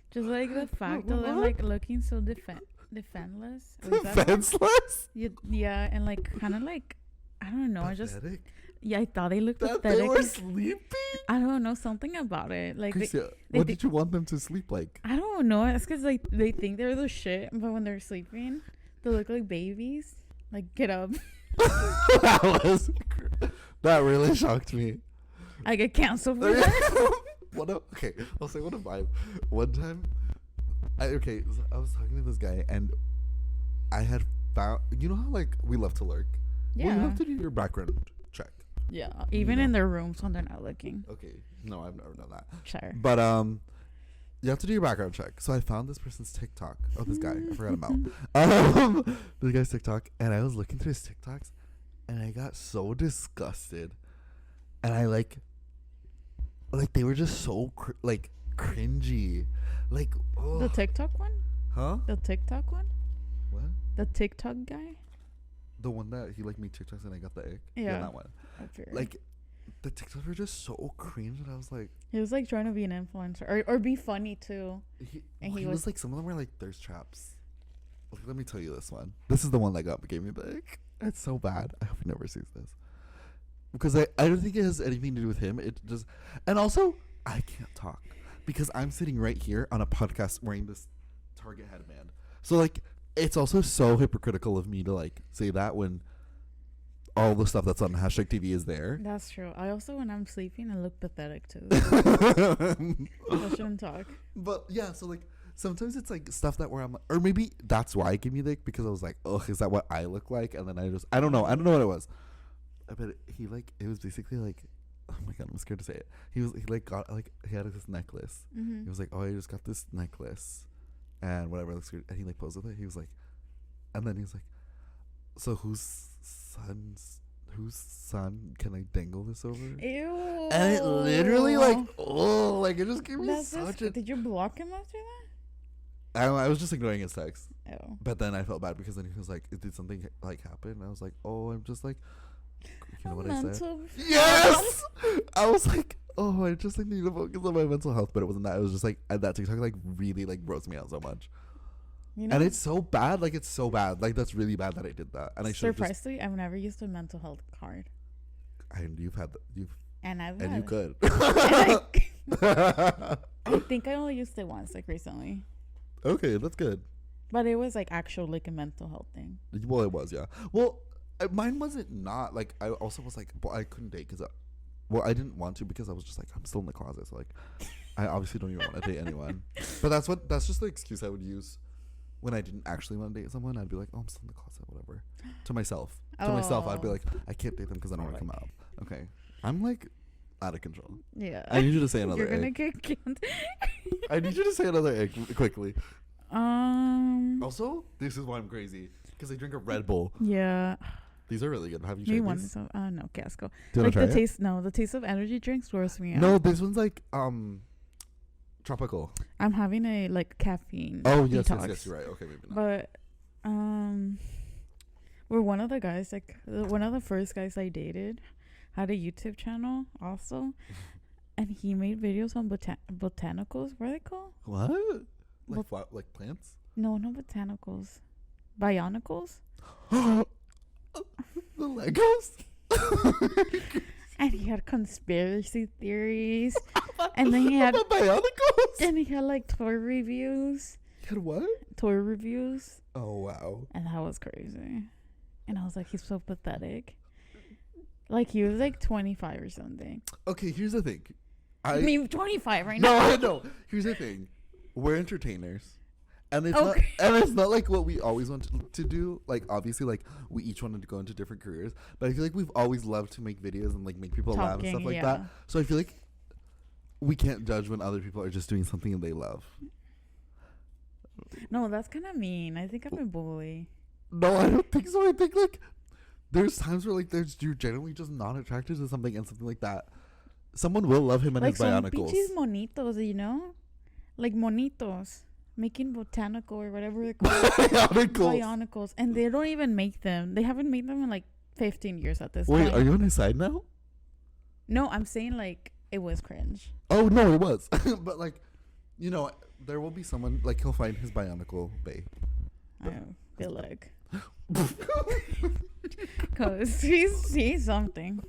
Just like the fact
What?
of them like looking so defenseless. Was that-
Defenseless?
Yeah, and like kind of like I don't know. I just
Pathetic?
I thought they looked
That
pathetic.
they were sleeping?
I don't know, something about it. Like
Grecia,
they
what did you want them to sleep like?
I don't know. It's because like they think they're the shit, but when they're sleeping, they look like babies. Like get up.
That really shocked me.
I get canceled for that.
Okay, I'll say what a vibe. One time, I was talking to this guy and I had found, you know how like we love to lurk? Well, you
Yeah.
have to do your background check.
Yeah. Even
know.
in their rooms when they're not looking.
Okay, no, I've never done that.
Sure.
But you have to do your background check. So I found this person's TikTok. Oh, this guy, I forgot about. This guy's TikTok, and I was looking through his TikToks, and I got so disgusted, and I like they were just so cringy, like oh.
The TikTok one?
Huh?
The TikTok one?
What?
The TikTok guy?
The one that he like made TikToks and I got the ick.
Yeah.
That one.
Okay.
Like the TikToks were just so cringe, and I was like,
He was like trying to be an influencer or be funny too. And
he
he
was
was
like, some of them were like thirst traps. Like, let me tell you this one. This is the one that gave me the ick. It's so bad. I hope he never sees this. Because I don't think it has anything to do with him. It just, and also I can't talk because I'm sitting right here on a podcast wearing this Target headband. So like, it's also so hypocritical of me to like say that when all the stuff that's on #TV is there.
That's true. I also, when I'm sleeping, I look pathetic too. I shouldn't talk.
But yeah, so like sometimes it's like stuff that where I'm, or maybe that's why it gave me the ick, because I was like, ugh, is that what I look like? And then I don't know what it was. But he like, it was basically like, oh my god, I'm scared to say it. He got like, he had this necklace.
Mm-hmm.
He was like, oh, I just got this necklace and whatever, looks good. And he like posed with it. He was like, and then he was like, so whose son can I dangle this over?
Ew.
And it literally like, oh, like it just gave me such a.
Did you block him after that?
I was just ignoring his text.
Ew.
But then I felt bad because then he was like, did something like happen? And I was like, oh, I'm just like, you know what I said? Yes! I was like, oh, I just like need to focus on my mental health. But it wasn't that. It was just like, that TikTok like really like grossed me out so much.
You know,
And it's so bad. Like, it's so bad. Like, that's really bad that I did that. And I should have just.
surprisingly, I've never used a mental health card.
And you've had,
And I've
and
had
you could.
I think I only used it once, like recently.
Okay, that's good.
But it was like actual like a mental health thing.
Well, it was, yeah. Well, mine wasn't not. Like, I also was like, well, I couldn't date because, I didn't want to because I was just like, I'm still in the closet. So, like, I obviously don't even want to date anyone. But that's just the excuse I would use when I didn't actually want to date someone. I'd be like, oh, I'm still in the closet, whatever. To myself. To myself, I'd be like, I can't date them because I don't want to come out. Okay. I'm like out of control.
Yeah.
I need you to say another
You're gonna
egg.
get canned.
I need you to say another egg quickly. Also, this is why I'm crazy. Because I drink a Red Bull.
Yeah.
These are really good. Have you
Me
tried
one.
these?
So, no, Casco.
Do you
Like
want
the
to try it?
taste. No, the taste of energy drinks gross me out.
No, this one's like tropical.
I'm having a like caffeine.
Oh yes,
detox.
yes, you're right. Okay, maybe not.
But we're one of the guys, like one of the first guys I dated, had a YouTube channel also, and he made videos on botanicals. What are they called?
What? Like plants?
No, no botanicals. Bionicals.
The Legos?
And he had conspiracy theories, and then he had
Bionicles?
and he had like toy reviews.
Had what?
Toy reviews.
Oh, wow.
And that was crazy. And I was like, he's so pathetic. Like, he was like 25 or something.
Okay, here's the thing.
I mean, 25 right now.
No, I know. Here's the thing. We're entertainers. And it's not like what we always want to do. Like, obviously, like, we each wanted to go into different careers. But I feel like we've always loved to make videos and, like, make people laugh and stuff like that. So I feel like we can't judge when other people are just doing something they love.
No, that's kind of mean. I think I'm a bully.
No, I don't think so. I think, like, there's times where, like, you're generally just not attracted to something and something like that. Someone will love him and his bionicles.
Like some monitos, you know? Like monitos. Making botanical or whatever they're called. Bionicles. And they don't even make them. They haven't made them in like 15 years at this point.
Wait, are you on his side now?
No, I'm saying like it was cringe.
Oh, no, it was. But like, you know, there will be someone, like, he'll find his bionicle bae.
I feel like. Because he's something.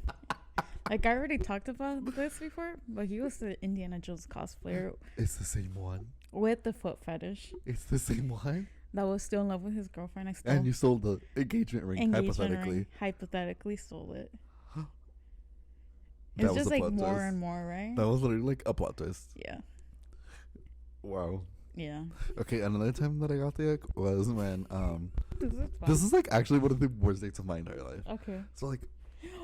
Like, I already talked about this before, but he was the Indiana Jones cosplayer.
It's the same one.
With the foot fetish.
It's the same one?
That was still in love with his girlfriend.
And you sold the engagement ring, hypothetically.
Hypothetically stole it.
It's
just like more twist. And more, right?
That was literally like a plot twist.
Yeah.
Wow.
Yeah.
Okay, another time that I got the ick was when this is like actually one of the worst dates of my entire life.
Okay.
So like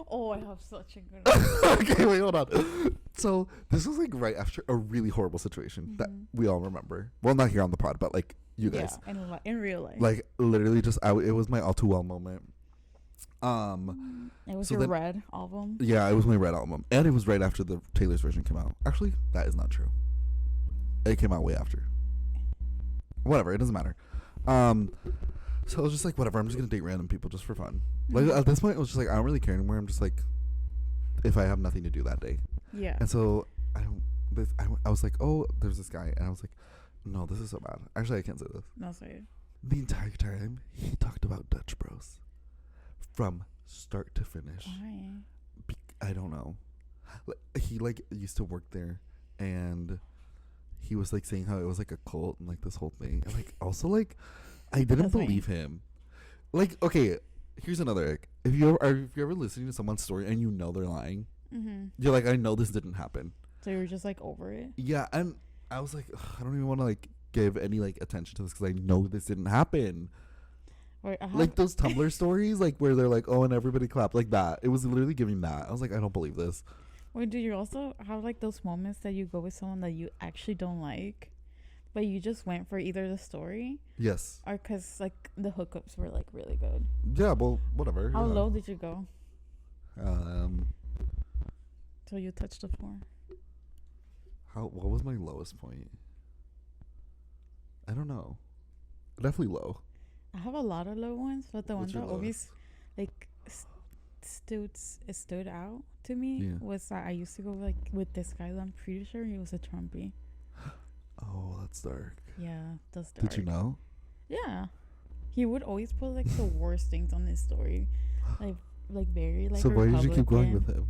oh, I have such a good one.
Okay, wait, hold on. So this was like right after a really horrible situation that we all remember. Well, not here on the pod, but like you guys.
Yeah, in real life.
Like literally just it was my all too well moment.
It was your Red album.
Yeah, it was my Red album, and it was right after the Taylor's version came out. Actually, that is not true. It came out way after. Whatever, it doesn't matter. So I was just like, whatever. I'm just gonna date random people just for fun. Like at this point, I was just like, I don't really care anymore. I'm just like, if I have nothing to do that day.
Yeah.
And so I was like, oh, there's this guy, and I was like, no, this is so bad. Actually, I can't say this.
No, say it.
The entire time he talked about Dutch Bros. From start to finish.
Why?
I don't know. He like used to work there, and he was like saying how it was like a cult and like this whole thing. And like also like I didn't believe him. Like, okay, here's another ick. If you're ever listening to someone's story and you know they're lying, you're like, I know this didn't happen.
So you're just like over it.
Yeah, and I was like, I don't even want to like give any like attention to this because I know this didn't happen.
Wait,
like those Tumblr stories, like where they're like, oh, and everybody clapped like that. It was literally giving that. I was like, I don't believe this.
Wait, do you also have like those moments that you go with someone that you actually don't like, but you just went for either the story?
Yes.
Or because like the hookups were like really good.
Yeah, well, whatever.
How low did you go? Till you touched the floor.
What was my lowest point? I don't know. Definitely low.
I have a lot of low ones, but the one that always like stood out to me was that I used to go like with this guy that I'm pretty sure he was a Trumpy.
Oh, that's dark.
Yeah, that's dark.
Did you know?
Yeah, he would always put like the worst things on his story, like very like.
So why did you keep going with him?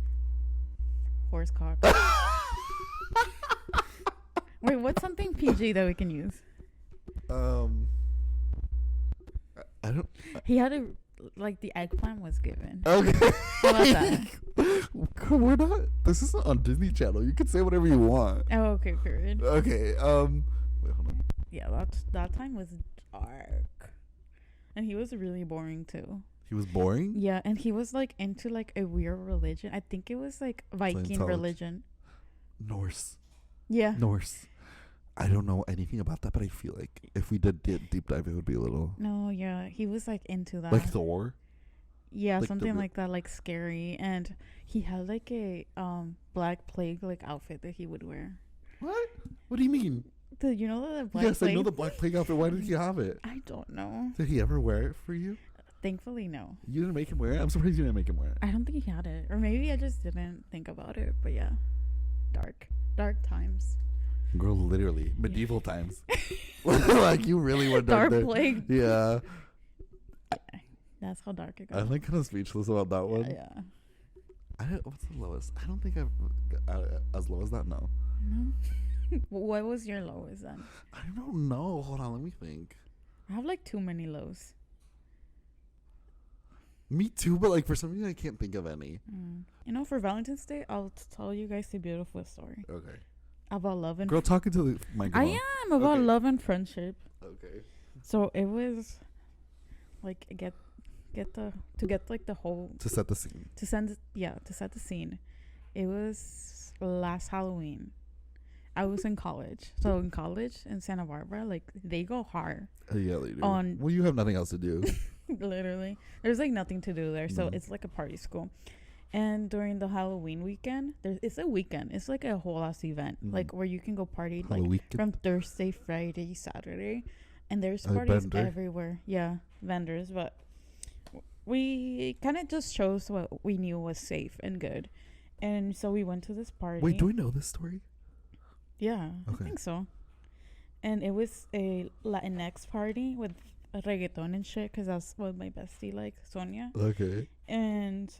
Horse cock. Wait, what's something PG that we can use?
I don't.
He had a like the eggplant was given.
Okay.
How about that?
We're not. This is not on Disney Channel. You can say whatever you want.
Oh, okay, period.
Okay. Wait, hold on.
Yeah, that time was dark, and he was really boring too.
He was boring.
Yeah, and he was like into like a weird religion. I think it was like Viking religion.
Norse.
Yeah.
Norse. I don't know anything about that, but I feel like if we did deep dive, it would be a little.
No, yeah, he was like into that.
Like Thor.
Yeah, like something like that, like scary, and he had like a Black Plague like outfit that he would wear.
What? What do you mean?
You know the Black
Yes,
Plague?
I know the Black Plague outfit. Why did he have it?
I don't know.
Did he ever wear it for you?
Thankfully, no.
You didn't make him wear it? I'm surprised you didn't make him wear it.
I don't think he had it, or maybe I just didn't think about it. But yeah, dark times.
Girl, literally medieval times. Like you really went
dark
there.
Plague.
Yeah.
That's how dark it got.
I'm like kind of speechless about that one.
Yeah.
What's the lowest? I don't think I've as low as that. No.
What was your lowest then?
I don't know. Hold on, let me think.
I have like too many lows.
Me too, but like for some reason I can't think of any.
You know, for Valentine's Day, I'll tell you guys a beautiful story
Okay.
about love and
Girl, talking to the microphone.
I am about
Okay.
love and friendship.
Okay.
So it was like to
set the scene.
to set the scene. It was last Halloween. I was in college. So in college in Santa Barbara, like they go hard.
Yeah, they do.
Well,
you have nothing else to do.
Literally. There's like nothing to do there. So
Mhm.
it's like a party school. And during the Halloween weekend, it's a weekend. It's like a whole ass event.
Mhm.
Like where you can go party like
Halloween.
from Thursday, Friday, Saturday. And there's
A
parties
vendor.
everywhere. Yeah, vendors. But we kind of just chose what we knew was safe and good. And so we went to this party.
Wait, do we know this story?
Yeah,
Okay.
I think so. And it was a Latinx party with reggaeton and shit, because that's what my bestie like, Sonia.
Okay.
And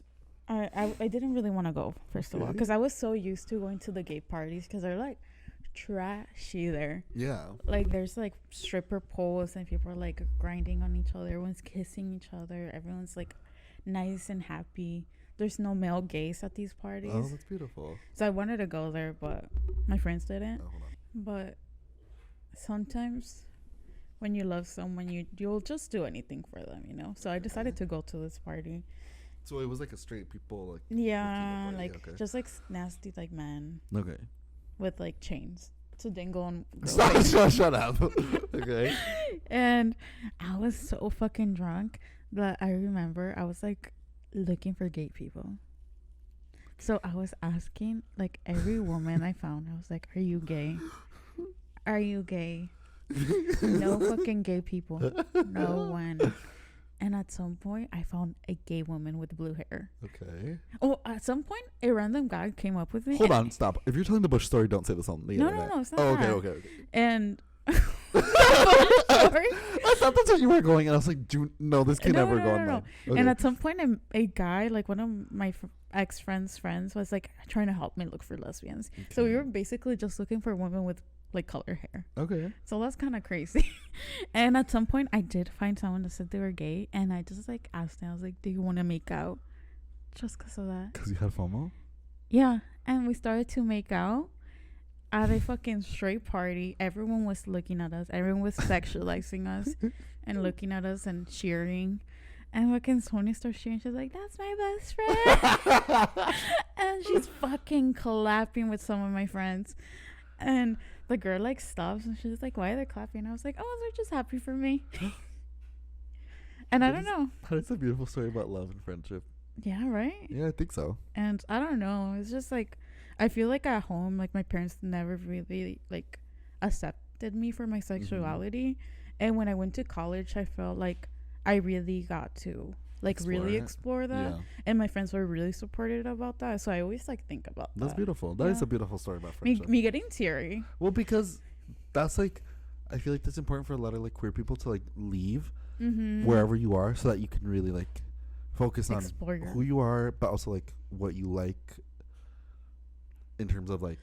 I didn't really want to go, first of all,
Okay.
because I was so used to going to the gay parties, because they're like trashy there.
Yeah.
Like there's like stripper poles and people are like grinding on each other, everyone's kissing each other, everyone's like nice and happy. There's no male gays at these parties.
Oh, that's beautiful.
So I wanted to go there, but my friends didn't.
Oh, hold on.
But sometimes when you love someone, you'll just do anything for them, you know. So I decided to go to this party.
So it was like a straight people like.
Yeah,
party,
like
okay.
just like nasty like men
Okay.
with like chains to dingle on
Shut up. Okay.
And I was so fucking drunk that I remember I was like looking for gay people. So I was asking like every woman I found, I was like, "Are you gay? Are you gay?" No fucking gay people. No one. And at some point, I found a gay woman with blue hair.
Okay.
Oh, at some point, a random guy came up with me.
Hold on, stop. If you're telling the Bush story, don't say this on the
No,
internet.
no, it's not
Oh,
that.
okay.
And
I thought that's what you were going, and I was like, no, this can never go on.
No.
Okay.
And at some point, a guy, like one of my ex-friends' friends, was like trying to help me look for lesbians. So we were basically just looking for women with like color hair.
Okay.
So that's kind of crazy. And at some point, I did find someone that said they were gay, and I just like asked them, I was like, "Do you want to make out?" Just because of that.
Because you had FOMO?
Yeah. And we started to make out at a fucking straight party. Everyone was looking at us. Everyone was sexualizing us and looking at us and cheering. And fucking Sonia starts cheering. She's like, "That's my best friend." And she's fucking clapping with some of my friends. And the girl like stops and she's like, "Why are they clapping?" I was like, "Oh, they're just happy for me." And I don't know.
That's a beautiful story about love and friendship.
Yeah, right?
Yeah, I think so.
And I don't know. It's just like, I feel like at home, like my parents never really like accepted me for my sexuality. And when I went to college, I felt like I really got to like really explore that.
Yeah.
And my friends were really supportive about that. So I always like think about
That's
that.
beautiful. That is a beautiful story about friendship.
Me getting teary.
Well, because that's like, I feel like that's important for a lot of like queer people to like leave wherever you are, so that you can really like focus on who you are, but also like what you like in terms of like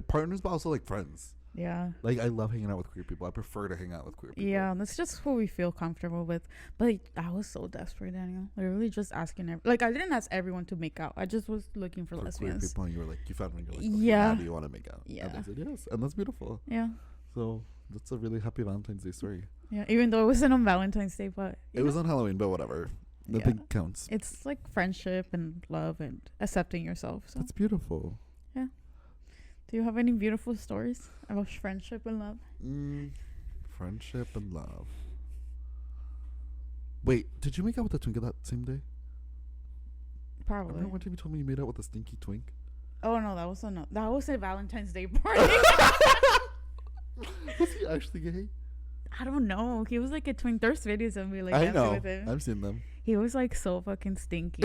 partners, but also like friends.
Yeah.
Like I love hanging out with queer people. I prefer to hang out with queer people.
Yeah, that's just who we feel comfortable with. But like, I was so desperate, Daniel. Literally just asking like I didn't ask everyone to make out. I just was looking for lesbians.
Queer people, and you were like, you found one. You're like, okay,
Yeah.
how do you want to make out?
Yeah.
And they said yes, and that's beautiful.
Yeah.
So that's a really happy Valentine's Day story.
Yeah, even though it wasn't on Valentine's Day, but
It was on Halloween, but whatever. Nothing counts.
It's like friendship and love and accepting yourself. So
That's beautiful.
yeah. Do you have any beautiful stories about friendship and love?
Friendship and love. Wait, did you make out with the twink that same day? I
Probably.
remember one time you told me you made out with a stinky twink.
Oh no, that was a Valentine's Day party.
Was he actually gay?
I don't know. He was like a twink. There's videos of me like
I
dancing
know.
with him.
I've seen them.
He was like so fucking stinky.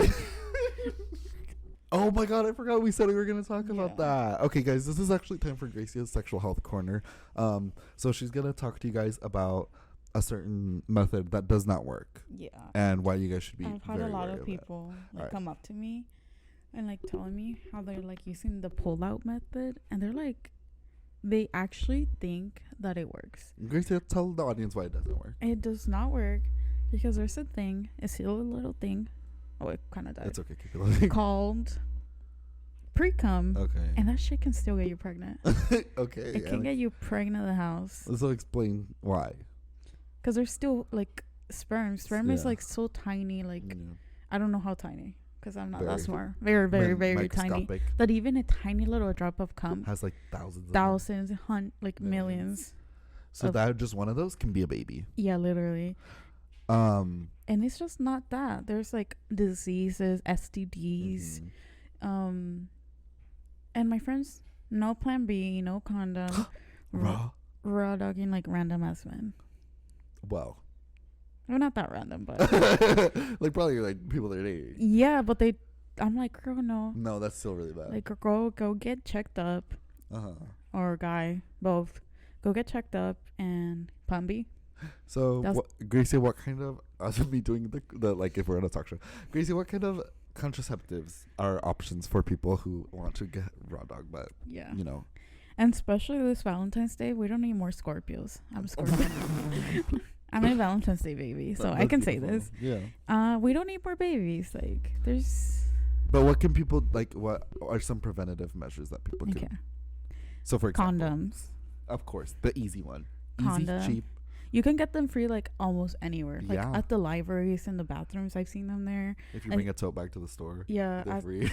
Oh my god, I forgot we said we were going to talk about
Yeah.
that. Okay, guys, this is actually time for Grecia's Sexual Health Corner. So she's going to talk to you guys about a certain method that does not work.
Yeah.
And why you guys should be
I've had a
very
lot
wary
of
that.
people like
Alright.
come up to me and like telling me how they're like using the pull out method, and they're like they actually think that it works.
Gracia, tell the audience why it doesn't work.
It does not work because there's a thing, a silly little thing. Oh, it kind of died.
It's okay. Keep it living.
Called pre-cum.
Okay.
And that shit can still get you pregnant.
Okay.
It can get you pregnant in the house.
So explain why.
Because there's still like sperm. Sperm is like so tiny. Like I don't know how tiny. Because I'm not that smart. Very, very, very tiny. That even a tiny little drop of cum
has like thousands,
millions.
So that just one of those can be a baby.
Yeah, literally. And it's just not that. There's like diseases, STDs. And my friends, no plan B, no condom. raw dogging like random ass men.
Well,
not that random, but
like probably like people they're dating.
Yeah, but I'm like, girl, no.
No, that's still really bad.
Like, go get checked up. Or guy, both. Go get checked up and plan B.
So, Gracie, what kind of, as me doing the like, if we're on a talk show, Gracie, what kind of contraceptives are options for people who want to get raw dog, but, you know.
And especially this Valentine's Day, we don't need more Scorpios. I'm a Scorpio. I'm a Valentine's Day baby, so I can say this.
Yeah.
We don't need more babies. Like, there's...
But what can people, like, what are some preventative measures that people can... So, for example...
Condoms.
Of course. The easy one.
Condom.
Easy, cheap.
You can get them free, like, almost anywhere. Like, at the libraries and the bathrooms, I've seen them there.
If you bring a tote bag to the store.
Yeah.
They're free.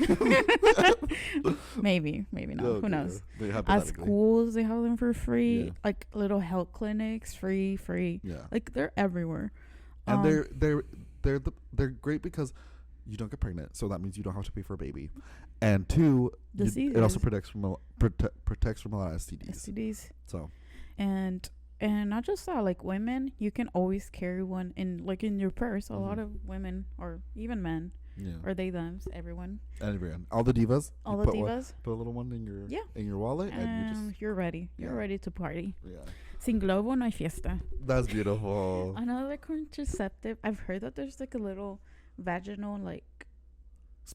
Maybe not.
Okay,
who knows?
Yeah.
At schools, they have them for free. Yeah. Like, little health clinics, free.
Yeah.
Like, they're everywhere.
And they're great because you don't get pregnant, so that means you don't have to pay for a baby. And two, it also protects from a lot of STDs. So.
And not just that, like women, you can always carry one in your purse. A lot of women or even men, or they thems, everyone.
All the divas.
Put
a little one in your wallet, and
you're ready. You're ready to party.
Yeah.
Sin globo no hay fiesta.
That's beautiful.
Another contraceptive. I've heard that there's like a little vaginal like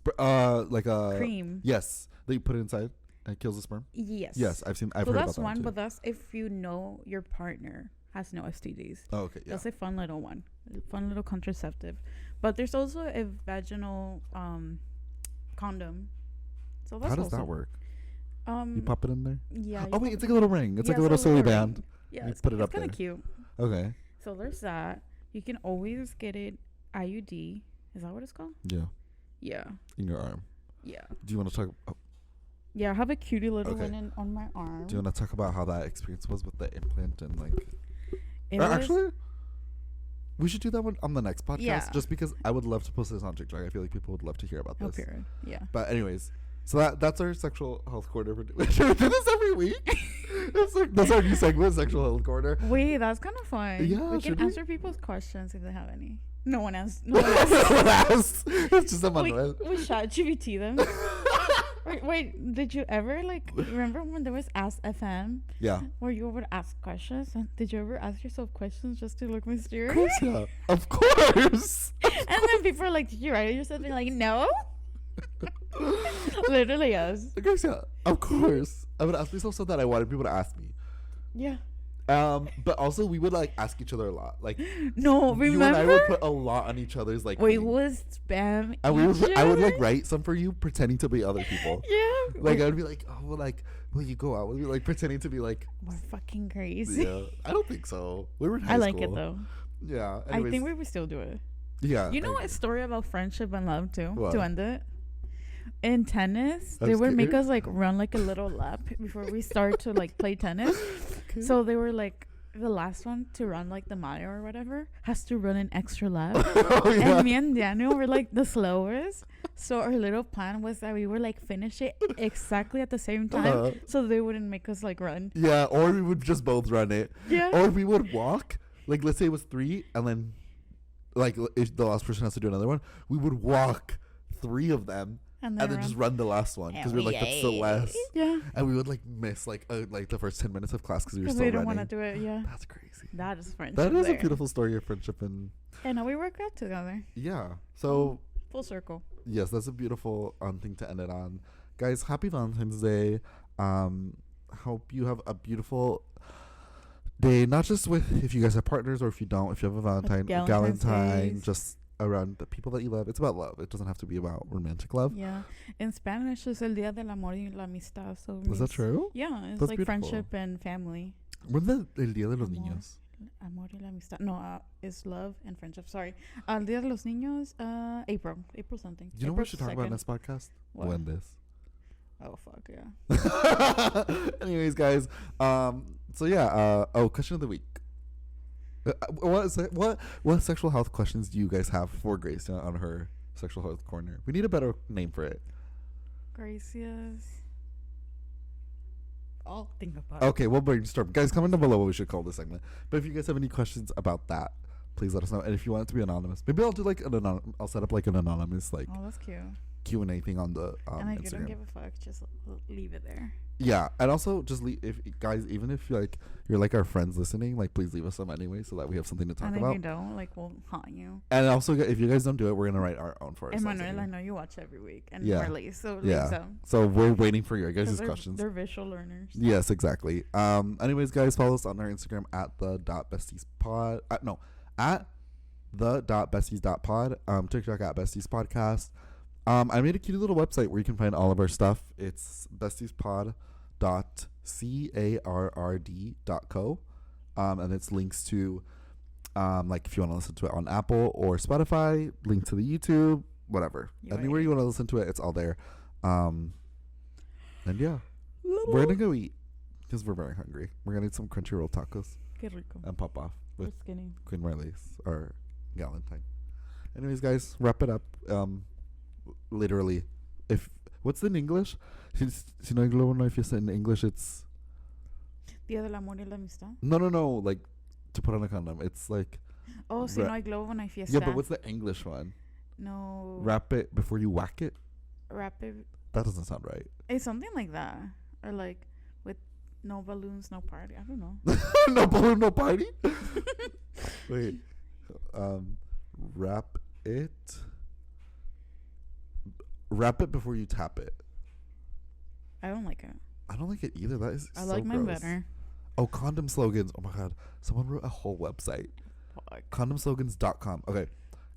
a
cream.
Yes, that you put it inside. And kills the sperm?
Yes.
I've heard about that.
That's one, but that's if you know your partner has no STDs.
Oh, okay. Yeah.
That's a fun little one. Fun little contraceptive. But there's also a vaginal condom. So that's
how does that work? You pop it in there?
Yeah.
Oh, wait, it's like a little ring. It's like a little silly band.
Yeah,
you put it up there.
It's kind of cute.
Okay.
So there's that. You can always get it IUD. Is that what it's called?
Yeah.
Yeah.
In your arm.
Yeah.
Do you want to talk...
Yeah, I have a cutie little one on my arm.
Do you want to talk about how that experience was with the implant and like... Actually, we should do that one on the next podcast just because I would love to post this on TikTok. I feel like people would love to hear about this.
Yeah.
But anyways, so that's our sexual health corner. We do this every week. That's our new segment, sexual health corner.
Wait, that's kind of fun.
Yeah,
we can answer people's questions if they have any. No one asked.
It's just a Manuel.
We ChatGPT them. Wait, did you ever remember when there was Ask FM?
Yeah.
Where you would ask questions? And did you ever ask yourself questions just to look mysterious?
Yeah, of course.
And then people are like, did you write it yourself? And you're like, no. Literally, yes.
Yeah, of course. I would ask myself something that I wanted people to ask me.
Yeah.
But also we would ask each other a lot.
No, remember?
You and I would put a lot on each other's
we would spam.
And I would write some for you, pretending to be other people.
Yeah.
I would be like, oh, well, will you go out? We'd be pretending to be
we're fucking crazy.
Yeah, I don't think so. We were in high
school.
I
like it though.
Yeah.
Anyways. I think we would still do it.
Yeah.
You know what story about friendship and love too?
What?
To end it. In tennis, they would make us run a little lap before we start to play tennis. Okay. So they were the last one to run the mile or whatever has to run an extra lap. Oh, yeah. And me and Daniel were the slowest. So our little plan was that we would finish it exactly at the same time, so they wouldn't make us run.
Yeah, or we would just both run it.
Yeah.
Or we would walk. Let's say it was 3, and then if the last person has to do another one, we would walk 3 of them. And then just run the last one because we're that's the last.
Yeah.
And we would miss the first 10 minutes of class because we were still running.
We don't want to do it. Yeah.
That's crazy.
That is friendship.
That is a beautiful story of friendship and
now we work out together.
Yeah. So
full circle.
Yes, that's a beautiful thing to end it on, guys. Happy Valentine's Day. hope you have a beautiful day. Not just with if you guys have partners or if you don't. If you have a Valentine, just around the people that you love. It's about love. It doesn't have to be about romantic love.
Yeah. In Spanish, it's el día del amor y la amistad. So
is that true?
Yeah, it's
That's
like
beautiful.
Friendship and family.
When's el día de los
Amor.
niños?
Amor y la amistad. No, it's love and friendship. Sorry. El día de los niños, April something.
You know what
April
we should talk about in
2nd.
this podcast?
What?
When this.
Oh fuck yeah.
Anyways, guys. So yeah. Question of the week. What sexual health questions do you guys have for Grace on her sexual health corner? We need a better name for it.
Gracias. I'll think about it.
Okay, we'll brainstorm. Guys, comment down below what we should call this segment. But if you guys have any questions about that, please let us know. And if you want it to be anonymous, maybe I'll do like I'll set up like an anonymous like
Oh, that's cute.
Q&A thing on the
And if
Instagram.
you don't give a fuck, just leave it there.
Yeah, and also just leave if guys, even if you're like our friends listening, like please leave us some anyway, so that we have something to talk
And
about.
if you don't, like we'll haunt you.
And also, if you guys don't do it, we're gonna write our own for ourselves.
Emmanuel,
anyway.
I know you watch every week, and
Yeah.
Marley, so
Yeah.
leave some.
So we're waiting for your
'Cause
guys'
they're-
questions.
They're visual learners.
Yes, exactly. Anyways, guys, follow us on our Instagram at the.bestiespod. No, at the.besties.pod. TikTok at besties podcast. I made a cute little website where you can find all of our stuff. It's bestiespod.carrd.co. And it's links to like if you want to listen to it on Apple or Spotify, link to the YouTube, whatever. Anywhere you want to listen to it, it's all there. And yeah, we're gonna go eat because we're very hungry. We're gonna eat some Crunchyroll tacos
Qué rico.
and pop off
We're
with
skinny.
Queen Marley's or Galentine. Anyways, guys, wrap it up. Literally, what's in English? Si no hay globo, no hay fiesta. In English, it's
Día del amor y la amistad.
no. Like to put on a condom. It's like
Oh, si no hay globo, no hay fiesta.
yeah, but what's the English one?
No.
Wrap it before you whack it.
Rapid.
That doesn't sound right.
It's something like that, or like with no balloons, no party. I don't know.
No balloon, no party. Wait, wrap it. Wrap it before you tap it.
I don't like it.
I don't like it either. That is
I
so
like mine
gross.
better.
Oh, condom slogans. Oh my god. Someone wrote a whole website.
Fuck.
Condomslogans.com. Okay.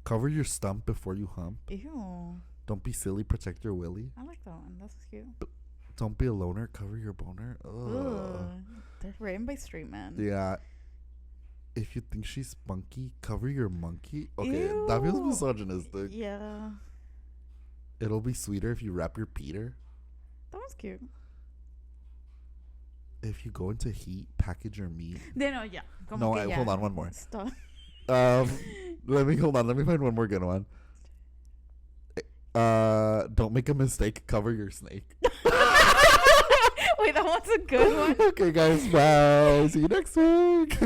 Cover your stump before you hump.
Ew.
Don't be silly. Protect your willy.
I like that one. That's cute.
Don't be a loner. Cover your boner. Ugh.
Ugh. They're written by straight men.
Yeah. If you think she's spunky, cover your monkey. Okay, that feels
Ew.
misogynistic.
Yeah.
It'll be sweeter if you wrap your Peter.
That was cute.
If you go into heat, package your meat.
No, yeah.
No, hold on, one more.
Stop.
Let me find one more good one. Don't make a mistake. Cover your snake.
Wait, that one's a good one.
Okay, guys. Bye. See you next week.